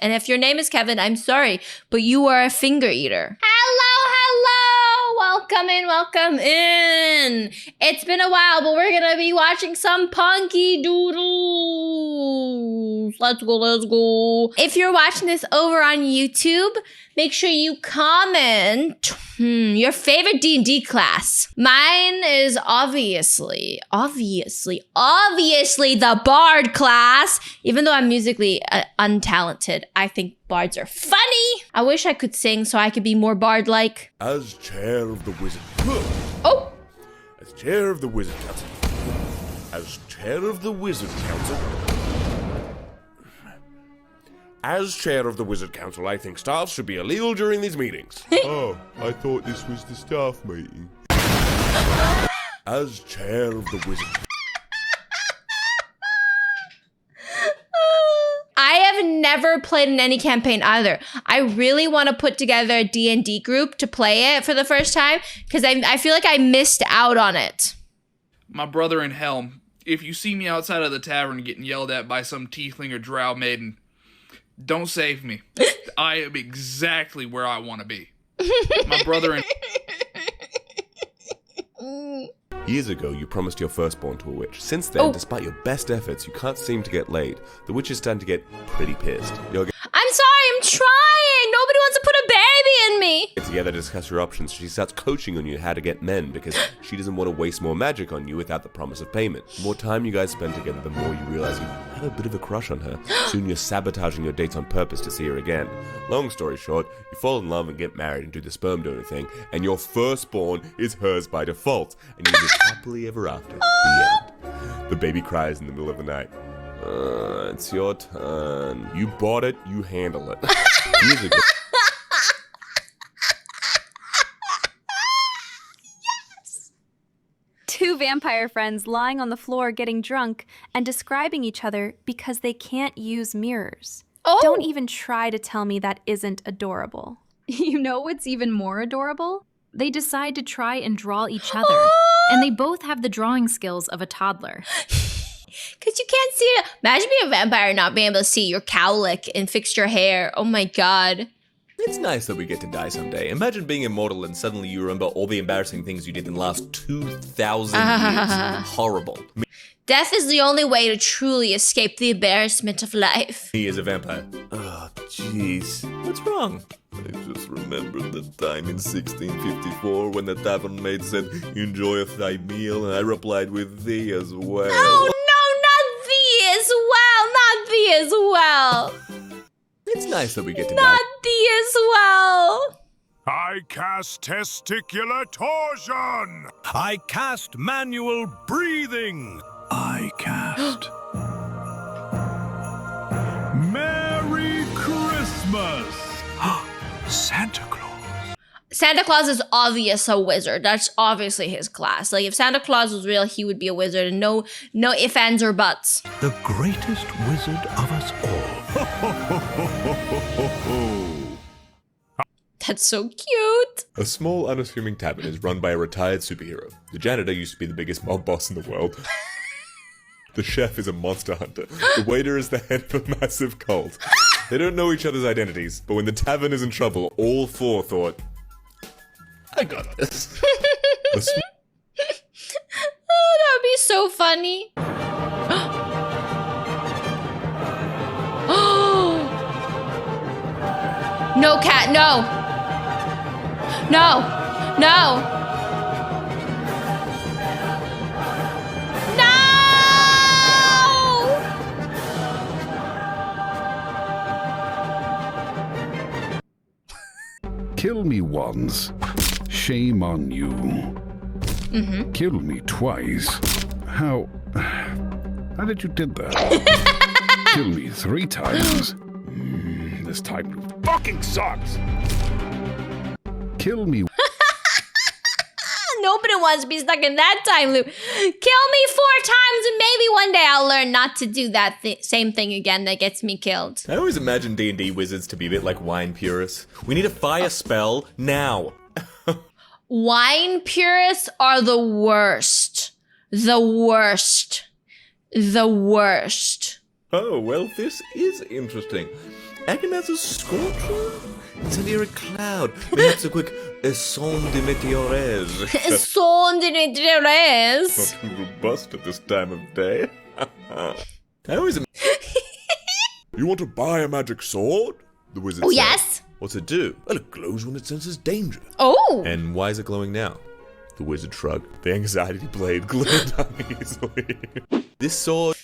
And if your name is Kevin, I'm sorry, but you are a finger eater. Hello, welcome in. It's been a while, but we're gonna be watching some Punkey Doodles. Let's go. If you're watching this over on YouTube, make sure you comment your favorite D&D class. Mine is obviously the Bard class. Even though I'm musically untalented, I think bards are funny. I wish I could sing so I could be more bard-like. As chair of the wizard... Oh! As chair of the wizard council... As chair of the wizard council... As chair of the Wizard Council, I think staff should be illegal during these meetings. Oh, I thought this was the staff meeting. As chair of the Wizard... I have never played in any campaign either. I really want to put together a D&D group to play it for the first time because I feel like I missed out on it. My brother in hell, if you see me outside of the tavern getting yelled at by some tiefling or drow maiden, don't save me. I am exactly where I want to be. My brother in... Years ago, you promised your firstborn to a witch. Since then, despite your best efforts, you can't seem to get laid. The witch is starting to get pretty pissed. I'm sorry, I'm trying. Nobody wants to put a baby in me. Get together to discuss your options. She starts coaching on you how to get men because she doesn't want to waste more magic on you without the promise of payment. The more time you guys spend together, the more you realize you have a bit of a crush on her. Soon you're sabotaging your dates on purpose to see her again. Long story short, you fall in love and get married and do the sperm donor thing, and your firstborn is hers by default, and you live happily ever after. The end. The baby cries in the middle of the night. It's your turn. You bought it, you handle it. Years ago. Two vampire friends lying on the floor getting drunk and describing each other because they can't use mirrors. Oh. Don't even try to tell me that isn't adorable. You know what's even more adorable? They decide to try and draw each other, and they both have the drawing skills of a toddler. Because you can't see it. Imagine being a vampire and not being able to see your cowlick and fix your hair. Oh my god. It's nice that we get to die someday. Imagine being immortal and suddenly you remember all the embarrassing things you did in the last 2,000 years. Horrible. Death is the only way to truly escape the embarrassment of life. Me as a vampire. Oh, jeez. What's wrong? I just remembered the time in 1654 when the tavern maid said, "Enjoyeth thy meal," and I replied with "thee as well." Oh no, not thee as well. It's nice that we get to Not thee as well. I cast testicular torsion. I cast manual breathing. I cast Merry Christmas. Santa Claus. Santa Claus is obvious a wizard. That's obviously his class. Like if Santa Claus was real, he would be a wizard and no ifs, ands, or buts. The greatest wizard of us all. That's so cute. A small, unassuming tavern is run by a retired superhero. The janitor used to be the biggest mob boss in the world. The chef is a monster hunter. The waiter is the head of a massive cult. They don't know each other's identities, but when the tavern is in trouble, all four thought, I got this. Oh, that would be so funny. No, cat, no. No. No. Kill me once. Shame on you. Kill me twice. How did you did that? Kill me 3 times. This time fucking sucks. Kill me. Nobody wants to be stuck in that time loop. Kill me 4 times and maybe one day I'll learn not to do that same thing again that gets me killed. I always imagine D&D wizards to be a bit like wine purists. We need a fire spell now. Wine purists are the worst. The worst. The worst. Oh, well, this is interesting. reckon that's a scorcher? It's near a cloud. Perhaps a quick son de meteores. Son de Nedreres. Not too robust at this time of day. I always You want to buy a magic sword? The wizard Oh, said. yes. What's it do? Well, it glows when it senses danger. Oh. And why is it glowing now? The wizard shrugged. The anxiety blade glowed uneasily. This sword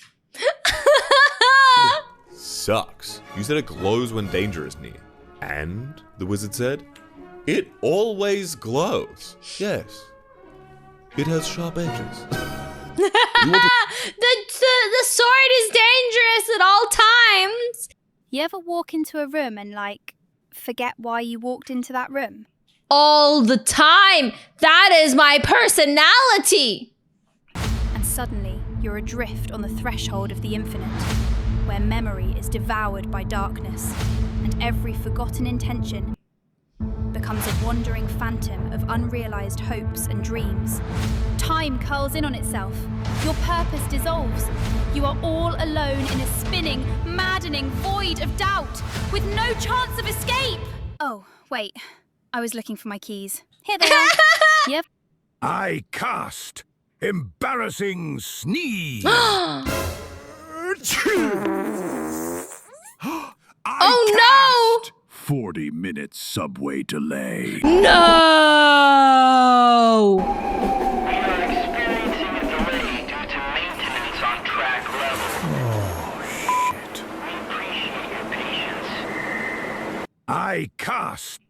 sucks. You said it glows when danger is near. And? The wizard said. It always glows. Yes. It has sharp edges. The sword is dangerous at all times. You ever walk into a room and, like, forget why you walked into that room? All the time. That is my personality. And suddenly, you're adrift on the threshold of the infinite, where memory is devoured by darkness, and every forgotten intention becomes a wandering phantom of unrealized hopes and dreams. Time curls in on itself. Your purpose dissolves. You are all alone in a spinning, maddening void of doubt, with no chance of escape. Oh, wait. I was looking for my keys. Here they are. Yep. I cast Embarrassing Sneeze. Oh, no! 40-minute subway delay. No! We are experiencing a delay due to maintenance on track level. Oh, shit. We appreciate your patience. I cast.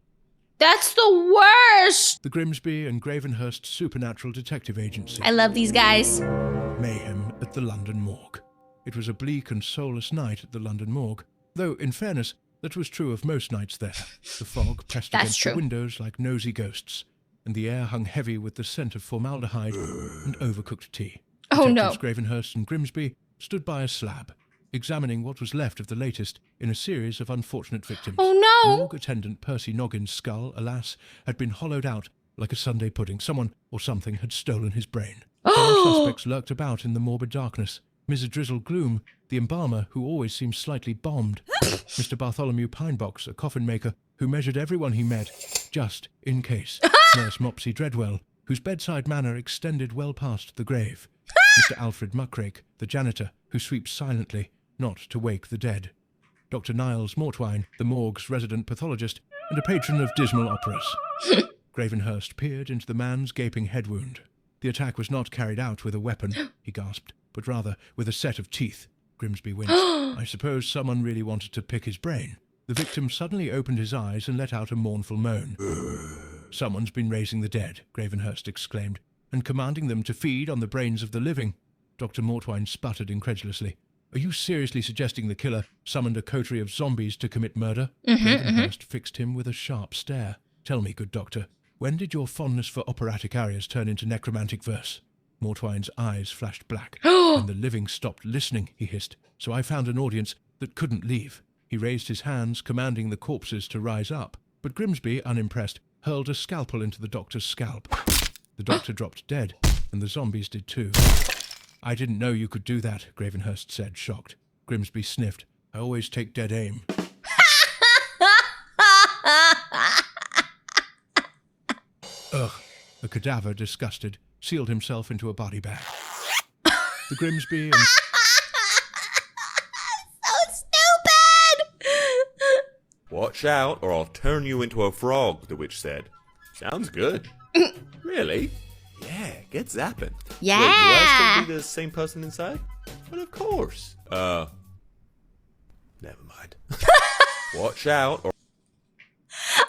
That's the worst. The Grimsby and Gravenhurst Supernatural Detective Agency. I love these guys. Mayhem at the London Morgue. It was a bleak and soulless night at the London Morgue, though, in fairness, that was true of most nights there. The fog pressed against the windows like nosy ghosts, and the air hung heavy with the scent of formaldehyde and overcooked tea. Oh, no. Detectives Gravenhurst and Grimsby stood by a slab, examining what was left of the latest in a series of unfortunate victims. Oh, no! Morgue attendant Percy Noggin's skull, alas, had been hollowed out like a Sunday pudding. Someone or something had stolen his brain. Some suspects lurked about in the morbid darkness. Mrs. Drizzle Gloom, the embalmer who always seemed slightly bombed. Mr. Bartholomew Pinebox, a coffin maker who measured everyone he met, just in case. Nurse Mopsy Dreadwell, whose bedside manner extended well past the grave. Mr. Alfred Muckrake, the janitor, who sweeps silently, not to wake the dead. Dr. Niles Mortwine, the morgue's resident pathologist, and a patron of dismal operas. Gravenhurst peered into the man's gaping head wound. The attack was not carried out with a weapon, he gasped, but rather with a set of teeth. Grimsby winced. I suppose someone really wanted to pick his brain. The victim suddenly opened his eyes and let out a mournful moan. Someone's been raising the dead, Gravenhurst exclaimed, and commanding them to feed on the brains of the living. Dr. Mortwine sputtered incredulously. Are you seriously suggesting the killer summoned a coterie of zombies to commit murder? Gravenhurst fixed him with a sharp stare. Tell me, good doctor, when did your fondness for operatic arias turn into necromantic verse? Mortwine's eyes flashed black. And the living stopped listening, he hissed. So I found an audience that couldn't leave. He raised his hands, commanding the corpses to rise up. But Grimsby, unimpressed, hurled a scalpel into the doctor's scalp. The doctor dropped dead, and the zombies did too. I didn't know you could do that, Gravenhurst said, shocked. Grimsby sniffed. I always take dead aim. Ugh. The cadaver, disgusted, sealed himself into a body bag. The Grimsby and... So stupid! Watch out, or I'll turn you into a frog, the witch said. Sounds good. Really? Yeah, get zapping. Yeah. Wait, do I still be the same person inside? But of course. Never mind. Watch out, or...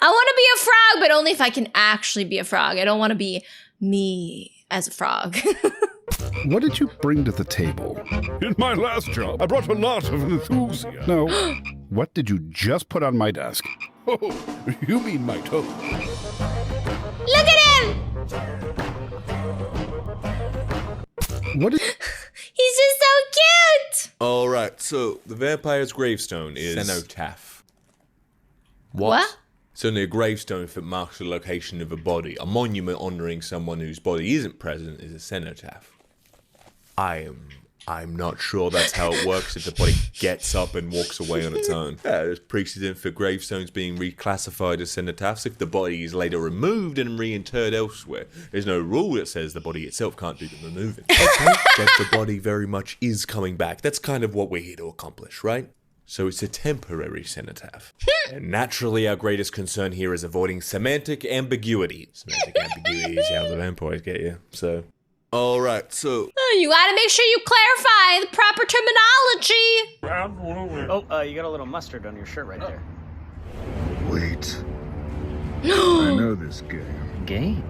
I want to be a frog, but only if I can actually be a frog. I don't want to be me as a frog. What did you bring to the table? In my last job, I brought a lot of enthusiasm. No. What did you just put on my desk? Oh, you mean my toe? Look at him! What is... He's just so cute! Alright, so the vampire's gravestone is... Cenotaph. What? So near a gravestone that marks the location of a body, a monument honouring someone whose body isn't present is a cenotaph. I am I'm not sure that's how it works if the body gets up and walks away on its own. Yeah, there's precedent for gravestones being reclassified as cenotaphs if the body is later removed and reinterred elsewhere. There's no rule that says the body itself can't do the removing. Okay? But the body very much is coming back. That's kind of what we're here to accomplish, right? So it's a temporary cenotaph. And naturally, our greatest concern here is avoiding semantic ambiguity. Semantic ambiguity is how the vampires get you, so... Alright, so... You gotta make sure you clarify the proper terminology. Oh, you got a little mustard on your shirt right there. Wait. I know this game. Game?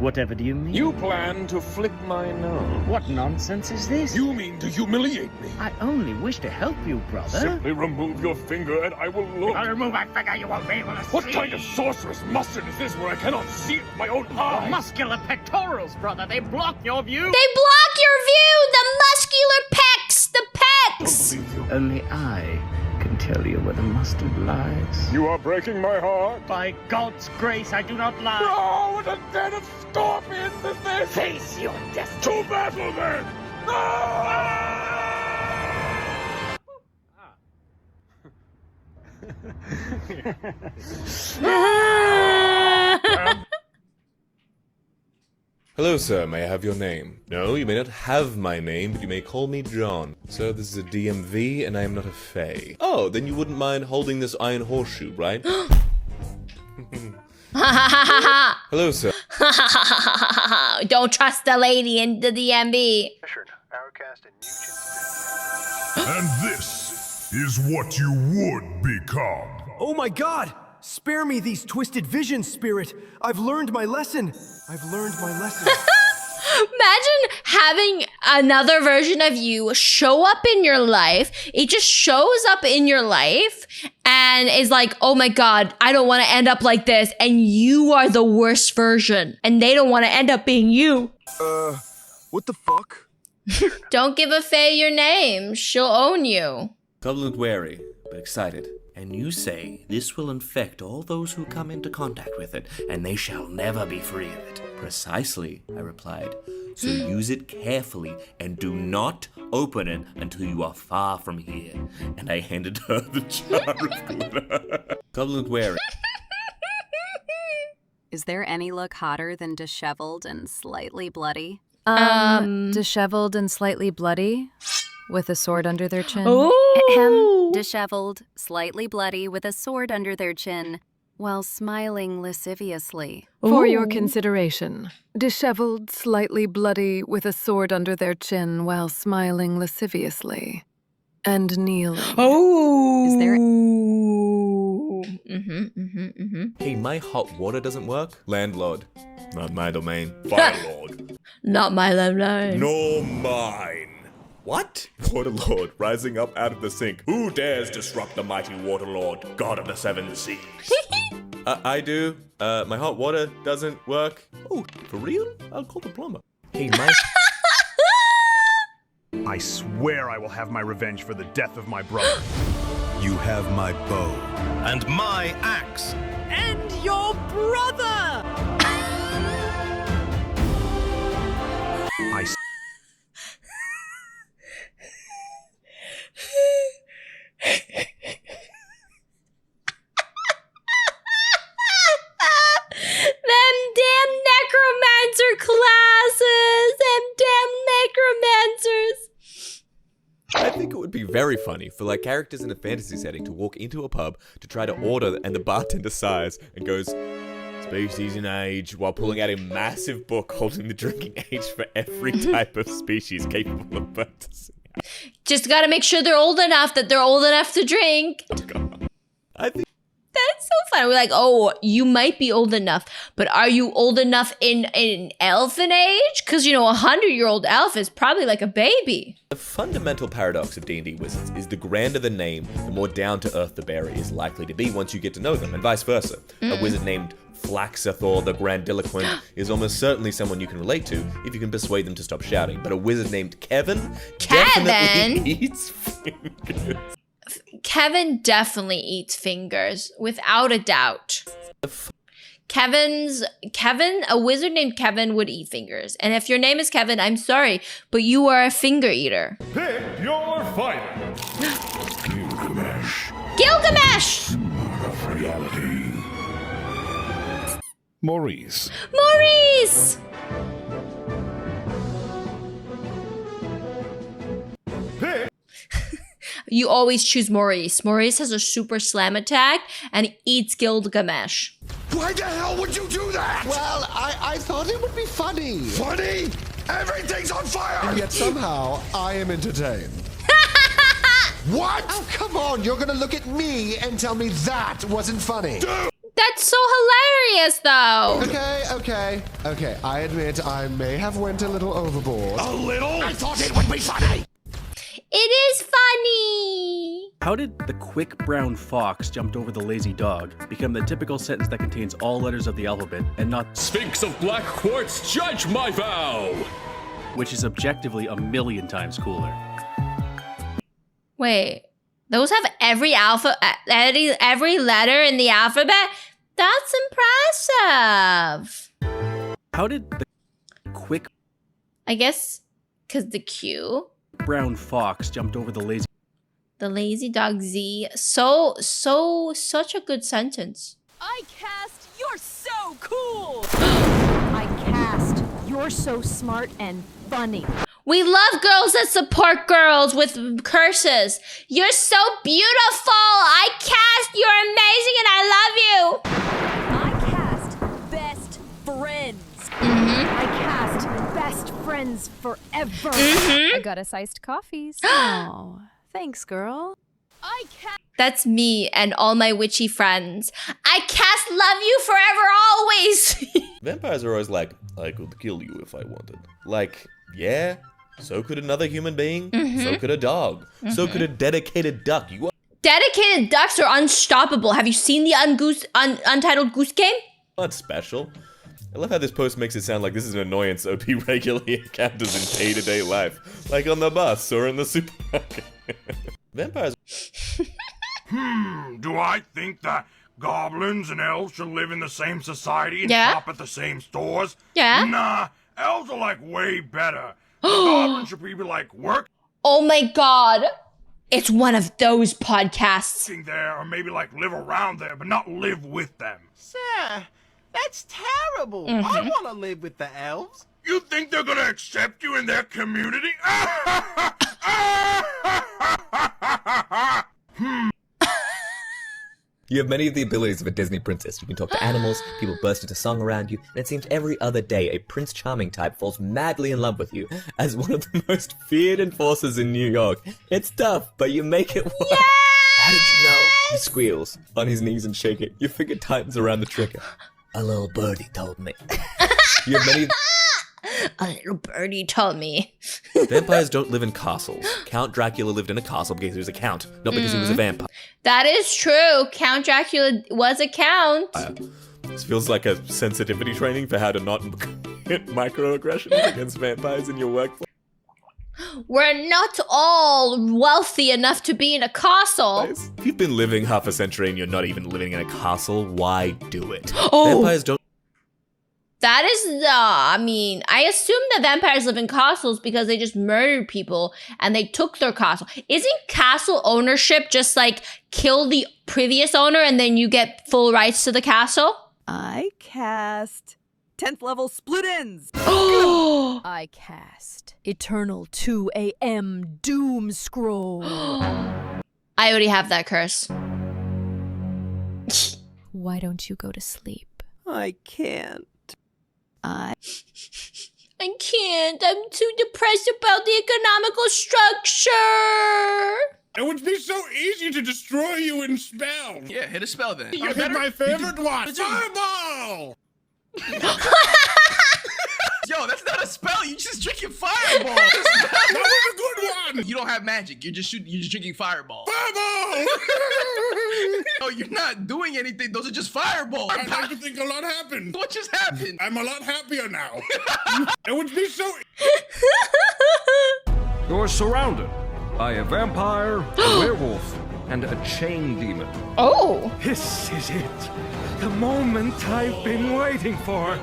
Whatever do you mean? You plan to flick my nose. What nonsense is this? You mean to humiliate me? I only wish to help you, brother. Simply remove your finger and I will look. If I remove my finger, you won't be able to see. What kind of sorcerous mustard is this where I cannot see it with my own eyes? Muscular pectorals, brother. They block your view. They block your view! The muscular pecs! The pecs! Only I can tell you where the mustard lies. You are breaking my heart. By God's grace, I do not lie. No, what a den of scorpions is this? Face your destiny. To battle then! Hello, sir. May I have your name? No, you may not have my name, but you may call me John. Sir, this is a DMV, and I am not a fae. Oh, then you wouldn't mind holding this iron horseshoe, right? Hello, sir. Don't trust the lady in the DMV. And this is what you would become. Oh my god! Spare me these twisted visions, spirit! I've learned my lesson! Imagine having another version of you show up in your life. It just shows up in your life and is like, oh my god, I don't want to end up like this. And you are the worst version. And they don't want to end up being you. What the fuck? Don't give a fae your name. She'll own you. Covenant wary, but excited. And you say this will infect all those who come into contact with it, and they shall never be free of it. Precisely, I replied. So use it carefully, and do not open it until you are far from here. And I handed her the jar of glitter. Covenant wary. Is there any look hotter than disheveled and slightly bloody? Disheveled and slightly bloody, with a sword under their chin. Ahem. Disheveled, slightly bloody, with a sword under their chin, while smiling lasciviously. For your consideration. Disheveled, slightly bloody, with a sword under their chin, while smiling lasciviously. And kneeling. Is there... Hey, my hot water doesn't work? Landlord. Not my domain. Firelord. Not my landlord. Nor mine. What? Waterlord rising up out of the sink. Who dares disrupt the mighty Waterlord, god of the seven seas? I do. My hot water doesn't work. Oh, for real? I'll call the plumber. Hey, my... I swear I will have my revenge for the death of my brother. You have my bow. And my axe. And your brother! I Them damn necromancer classes! Them damn necromancers! I think it would be very funny for like characters in a fantasy setting to walk into a pub to try to order and the bartender sighs and goes, species and age, while pulling out a massive book holding the drinking age for every type of species capable of purchasing. Just gotta make sure they're old enough that they're old enough to drink. I think that's so fun. We're like, oh, you might be old enough, but are you old enough in elfin age? Because, you know, 100-year-old elf is probably like a baby. The fundamental paradox of D&D wizards is the grander the name, the more down-to-earth the bearer is likely to be once you get to know them, and vice versa. A wizard named Flaxathor the Grandiloquent is almost certainly someone you can relate to if you can persuade them to stop shouting. But a wizard named Kevin definitely eats fingers. Kevin definitely eats fingers, without a doubt. A wizard named Kevin would eat fingers. And if your name is Kevin, I'm sorry, but you are a finger eater. Pick your fighter. Gilgamesh! Of reality. Maurice. Maurice! You always choose Maurice. Maurice has a super slam attack and eats Gilgamesh. Why the hell would you do that? Well, I thought it would be funny. Funny? Everything's on fire! And yet somehow I am entertained. What? Oh, come on. You're gonna look at me and tell me that wasn't funny. Dude. That's so hilarious, though. Okay. I admit I may have went a little overboard. A little? I thought it would be funny. It is funny. How did the quick brown fox jumped over the lazy dog become the typical sentence that contains all letters of the alphabet and not Sphinx of Black Quartz, judge my vow? Which is objectively a million times cooler. Wait, those have every letter in the alphabet? That's impressive. How did the quick... I guess because the Q. Brown fox jumped over the lazy dog Z. Such a good sentence. I cast, you're so cool. I cast, you're so smart and funny. We love girls that support girls with curses. You're so beautiful. I cast, you're amazing and I love you. I cast best friends. I cast best friends forever. I got us iced coffees. Oh, thanks, girl. I cast. That's me and all my witchy friends. I cast love you forever always. Vampires are always like, I could kill you if I wanted. Like, yeah, so could another human being. So could a dog. So could a dedicated duck. Dedicated ducks are unstoppable. Have you seen the Untitled Goose Game? That's special. I love how this post makes it sound like this is an annoyance OP regularly encounters in day-to-day life. Like on the bus or in the supermarket. Vampires... Do I think that goblins and elves should live in the same society and shop at the same stores? Yeah. Nah, elves are like way better. Goblins should be like work. Oh my god. It's one of those podcasts. There, or maybe like live around there, but not live with them. Sir, that's terrible. I want to live with the elves. You think they're gonna accept you in their community? You have many of the abilities of a Disney princess. You can talk to animals, people burst into song around you, and it seems every other day a Prince Charming type falls madly in love with you as one of the most feared enforcers in New York. It's tough, but you make it work. Yes! How did you know? He squeals, on his knees and shaking. Your finger tightens around the trigger. A little birdie told me. You have many... A little birdie told me. Vampires don't live in castles. Count Dracula lived in a castle because he was a count, not because he was a vampire. That is true. Count Dracula was a count. This feels like a sensitivity training for how to not commit microaggressions against vampires in your workplace. We're not all wealthy enough to be in a castle. If you've been living half a century and you're not even living in a castle, why do it? Oh. Vampires don't... That is I assume that vampires live in castles because they just murdered people and they took their castle. Isn't castle ownership just like kill the previous owner and then you get full rights to the castle? I cast 10th level split ends. I cast Eternal 2 AM Doom Scroll. I already have that curse. Why don't you go to sleep? I can't. I can't. I'm too depressed about the economical structure. It would be so easy to destroy you in spells. Yeah, hit a spell then. I hit my favorite one. Fireball! Yo, that's not a spell. You just drinking fireball. That was a good one. You don't have magic. You're just drinking fireball. Fireball! No, you're not doing anything. Those are just fireballs. I'd like to think a lot happened. What just happened? I'm a lot happier now. It would be so... You're surrounded by a vampire, a werewolf, and a chain demon. Oh! This is it. The moment I've been waiting for.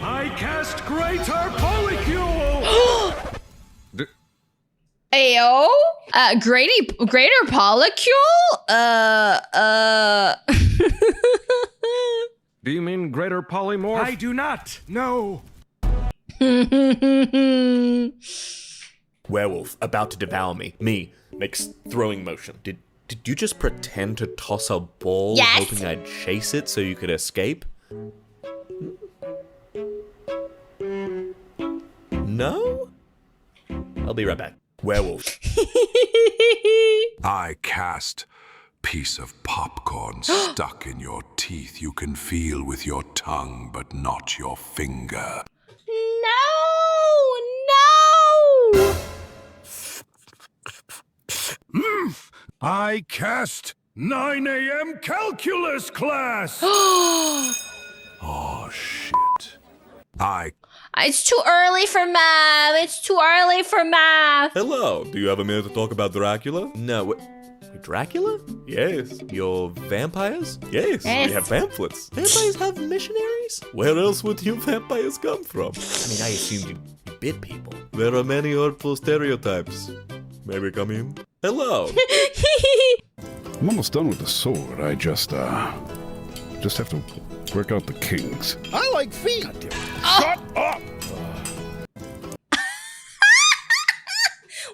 I cast Greater Polycule! Ayo? Greater Polycule? Do you mean Greater Polymorph? I do not. No. Werewolf about to devour me. Me makes throwing motion. Did you just pretend to toss a ball, yes, hoping I'd chase it so you could escape? No? I'll be right back. Werewolf. I cast piece of popcorn stuck in your teeth you can feel with your tongue but not your finger. No! I cast 9 a.m. calculus class. Oh shit. It's too early for math. It's too early for math. Hello, do you have a minute to talk about Dracula? No, wait, Dracula? Yes. Your vampires? Yes. Yes. We have pamphlets. Vampires have missionaries? Where else would you vampires come from? I mean, I assumed you bit people. There are many hurtful stereotypes. May we come in? Hello. I'm almost done with the sword. I just have to work out the kinks. I like feet. Shut up.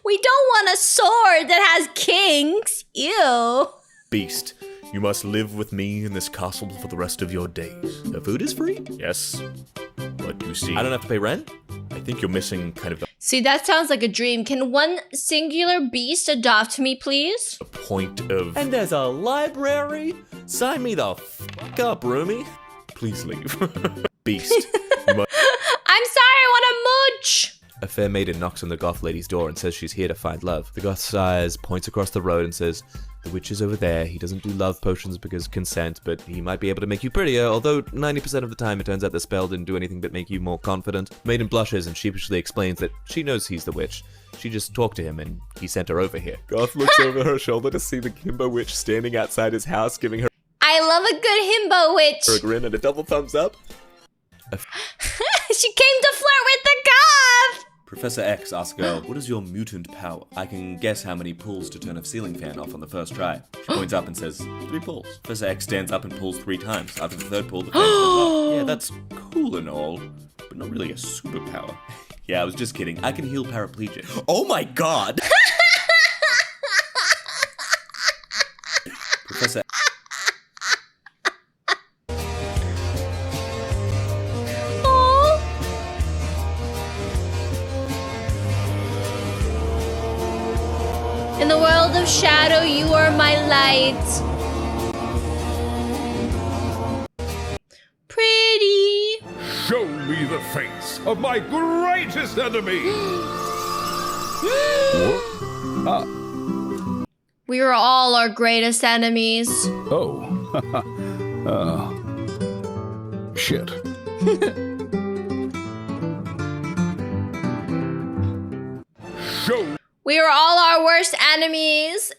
We don't want a sword that has kings. Ew. Beast, you must live with me in this castle for the rest of your days. The food is free? Yes. But you see, I don't have to pay rent? I think you're missing kind of the See, that sounds like a dream. Can one singular beast adopt me, please? point of... And there's a library? Sign me the fuck up, roomie. Please leave. Beast, you must... I'm sorry, I want a mooch. A fair maiden knocks on the goth lady's door and says she's here to find love. The goth sighs, points across the road and says, the witch is over there. He doesn't do love potions because consent, but he might be able to make you prettier, although 90% of the time it turns out the spell didn't do anything but make you more confident. Maiden blushes and sheepishly explains that she knows he's the witch. She just talked to him and he sent her over here. Goth looks over her shoulder to see the himbo witch standing outside his house giving her I love a good himbo witch. a grin and a double thumbs up. She came to flirt with the goth. Professor X asks girl, what is your mutant power? I can guess how many pulls to turn a ceiling fan off on the first try. She points up and says, 3 pulls. Professor X stands up and pulls 3 times. After the 3rd pull, the fan goes off. Yeah, that's cool and all, but not really a superpower. Yeah, I was just kidding. I can heal paraplegic. Oh my god! Professor In the world of shadow, you are my light. Pretty. Show me the face of my greatest enemy. We are all our greatest enemies. Oh. Shit. Show. We are all our worst enemies.